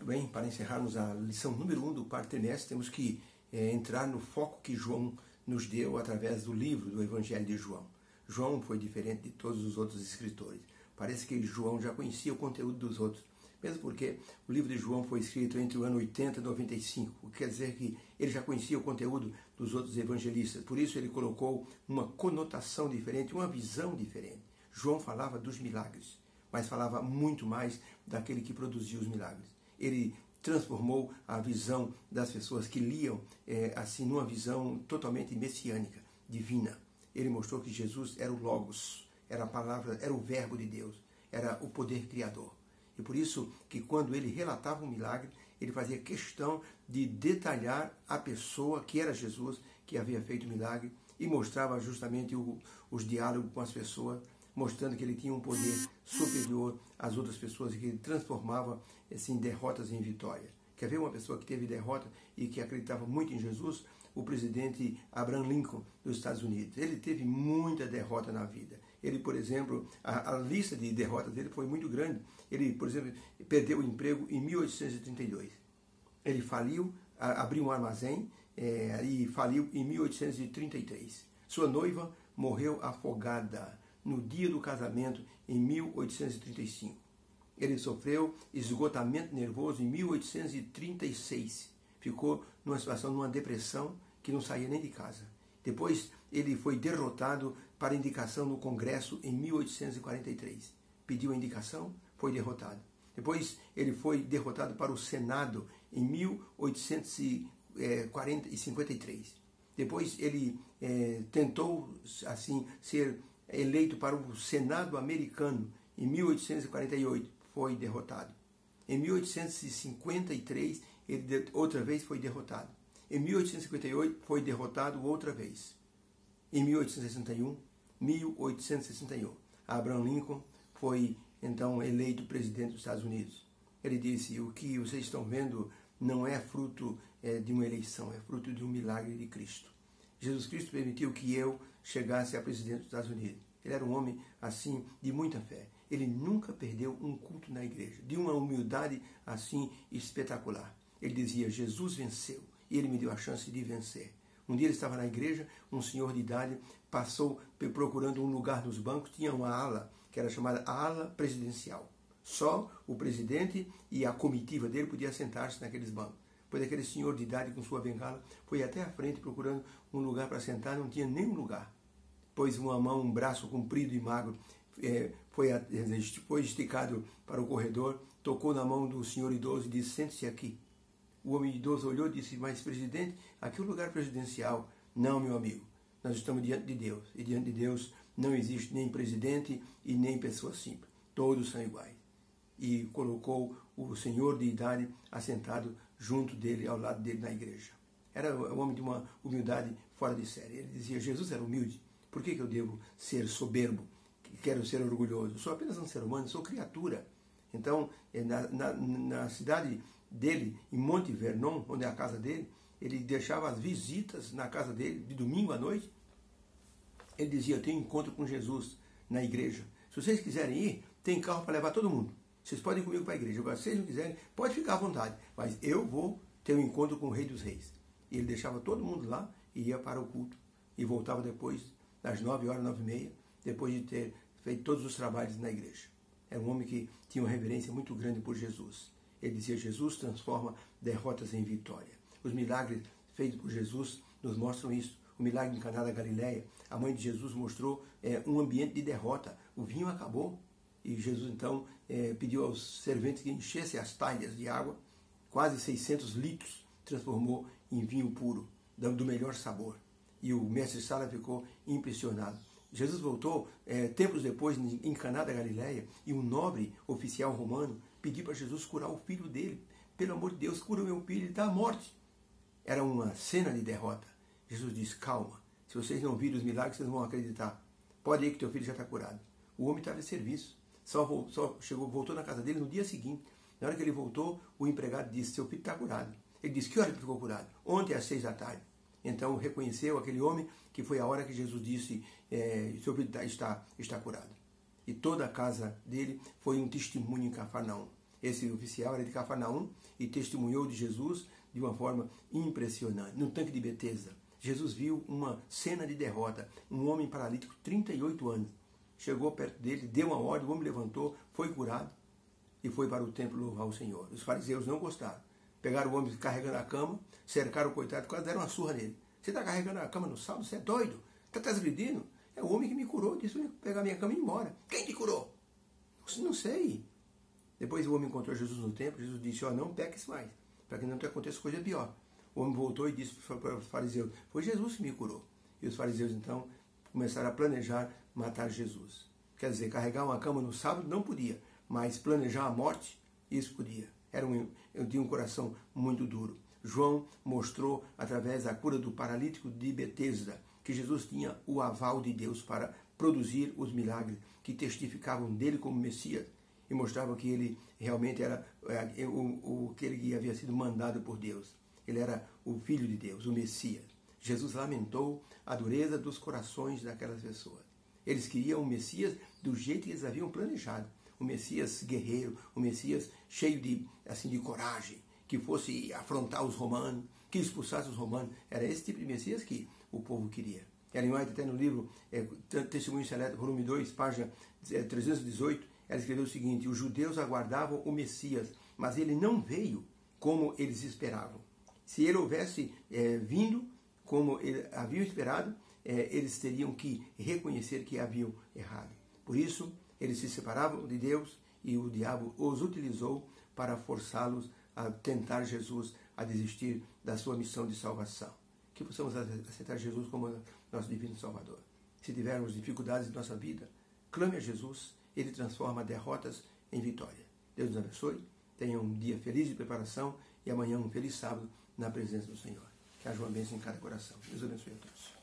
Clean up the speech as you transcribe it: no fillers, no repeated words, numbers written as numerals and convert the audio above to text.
Muito bem, para encerrarmos a lição número 1 do quarto trimestre, temos que entrar no foco que João nos deu através do livro do Evangelho de João. João foi diferente de todos os outros escritores. Parece que João já conhecia o conteúdo dos outros, mesmo porque o livro de João foi escrito entre o ano 80 e 95, o que quer dizer que ele já conhecia o conteúdo dos outros evangelistas. Por isso ele colocou uma conotação diferente, uma visão diferente. João falava dos milagres, mas falava muito mais daquele que produzia os milagres. Ele transformou a visão das pessoas que liam assim numa visão totalmente messiânica, divina. Ele mostrou que Jesus era o Logos, era a palavra, era o verbo de Deus, era o poder criador. E por isso que quando ele relatava um milagre, ele fazia questão de detalhar a pessoa que era Jesus, que havia feito o milagre, e mostrava justamente os diálogos com as pessoas, mostrando que ele tinha um poder superior às outras pessoas e que ele transformava assim, derrotas em vitória. Quer ver uma pessoa que teve derrota e que acreditava muito em Jesus? O presidente Abraham Lincoln dos Estados Unidos. Ele teve muita derrota na vida. Ele, por exemplo, a lista de derrotas dele foi muito grande. Ele, por exemplo, perdeu o emprego em 1832. Ele faliu, abriu um armazém e faliu em 1833. Sua noiva morreu afogada no dia do casamento em 1835. Ele sofreu esgotamento nervoso em 1836. Ficou numa situação, numa depressão, que não saía nem de casa. Depois ele foi derrotado para indicação no Congresso em 1843. Pediu a indicação, foi derrotado. Depois ele foi derrotado para o Senado em 1853. Depois ele tentou assim ser eleito para o Senado americano em 1848, foi derrotado. Em 1853, ele outra vez foi derrotado. Em 1858, foi derrotado outra vez. Em 1861, Abraham Lincoln foi então eleito presidente dos Estados Unidos. Ele disse: o que vocês estão vendo não é fruto de uma eleição, é fruto de um milagre de Cristo. Jesus Cristo permitiu que eu chegasse a presidente dos Estados Unidos. Ele era um homem, assim, de muita fé. Ele nunca perdeu um culto na igreja, de uma humildade, assim, espetacular. Ele dizia: Jesus venceu, e ele me deu a chance de vencer. Um dia ele estava na igreja, um senhor de idade passou procurando um lugar nos bancos, tinha uma ala, que era chamada ala presidencial. Só o presidente e a comitiva dele podiam sentar-se naqueles bancos. Pois aquele senhor de idade com sua bengala foi até a frente procurando um lugar para sentar, não tinha nenhum lugar. Pois uma mão, um braço comprido e magro foi esticado para o corredor, tocou na mão do senhor idoso e disse: sente-se aqui. O homem idoso olhou e disse: mas presidente, aqui é o lugar presidencial. Não, meu amigo, nós estamos diante de Deus, e diante de Deus não existe nem presidente e nem pessoa simples, todos são iguais. E colocou o senhor de idade assentado junto dele, ao lado dele na igreja. Era um homem de uma humildade fora de série. Ele dizia: Jesus era humilde, por que eu devo ser soberbo? Quero ser orgulhoso? Sou apenas um ser humano, sou criatura. Então, na cidade dele, em Monte Vernon, onde é a casa dele, ele deixava as visitas na casa dele, de domingo à noite. Ele dizia: eu tenho encontro com Jesus na igreja. Se vocês quiserem ir, tem carro para levar todo mundo. Vocês podem ir comigo para a igreja. Agora, se vocês não quiserem, pode ficar à vontade. Mas eu vou ter um encontro com o Rei dos Reis. E ele deixava todo mundo lá e ia para o culto. E voltava depois, às 9h, 9h30, depois de ter feito todos os trabalhos na igreja. Era um homem que tinha uma reverência muito grande por Jesus. Ele dizia: Jesus transforma derrotas em vitória. Os milagres feitos por Jesus nos mostram isso. O milagre em Caná da Galileia, a mãe de Jesus mostrou um ambiente de derrota. O vinho acabou. E Jesus então pediu aos serventes que enchessem as talhas de água. Quase 600 litros transformou em vinho puro, do melhor sabor. E o mestre Sala ficou impressionado. Jesus voltou tempos depois em Caná da Galileia, e um nobre oficial romano pediu para Jesus curar o filho dele. Pelo amor de Deus, cura o meu filho, ele está à morte. Era uma cena de derrota. Jesus disse: calma, se vocês não virem os milagres, vocês não vão acreditar. Pode ir que teu filho já está curado. O homem estava em serviço. Voltou na casa dele no dia seguinte. Na hora que ele voltou, o empregado disse: seu filho está curado. Ele disse: que hora ele ficou curado? Ontem às 6h. Então reconheceu aquele homem que foi a hora que Jesus disse: seu filho está curado. E toda a casa dele foi um testemunho em Cafarnaum. Esse oficial era de Cafarnaum e testemunhou de Jesus de uma forma impressionante. No tanque de Betesda, Jesus viu uma cena de derrota. Um homem paralítico, 38 anos, chegou perto dele, deu uma ordem, o homem levantou, foi curado e foi para o templo louvar o Senhor. Os fariseus não gostaram. Pegaram o homem carregando a cama, cercaram o coitado, quase deram uma surra nele. Você está carregando a cama no sábado? Você é doido? Está transgredindo? É o homem que me curou, disse para pegar minha cama e ir embora. Quem te curou? Não sei. Depois o homem encontrou Jesus no templo. Jesus disse, não peques mais, para que não te aconteça coisa pior. O homem voltou e disse para os fariseus, foi Jesus que me curou. E os fariseus então começaram a planejar matar Jesus. Quer dizer, carregar uma cama no sábado não podia, mas planejar a morte, isso podia. Eu tinha um coração muito duro. João mostrou, através da cura do paralítico de Betesda, que Jesus tinha o aval de Deus para produzir os milagres que testificavam dele como Messias e mostravam que ele realmente era aquele que havia sido mandado por Deus. Ele era o Filho de Deus, o Messias. Jesus lamentou a dureza dos corações daquelas pessoas. Eles queriam o Messias do jeito que eles haviam planejado. O Messias guerreiro, o Messias cheio de coragem, que fosse afrontar os romanos, que expulsasse os romanos. Era esse tipo de Messias que o povo queria. Ellen White, até no livro Testemunho Seleto, volume 2, página 318, ela escreveu o seguinte: os judeus aguardavam o Messias, mas ele não veio como eles esperavam. Se ele houvesse vindo como haviam esperado, eles teriam que reconhecer que haviam errado. Por isso, eles se separavam de Deus e o diabo os utilizou para forçá-los a tentar Jesus a desistir da sua missão de salvação. Que possamos aceitar Jesus como nosso divino Salvador. Se tivermos dificuldades em nossa vida, clame a Jesus, ele transforma derrotas em vitória. Deus nos abençoe, tenha um dia feliz de preparação e amanhã um feliz sábado na presença do Senhor. Que haja uma bênção em cada coração. Deus abençoe a todos.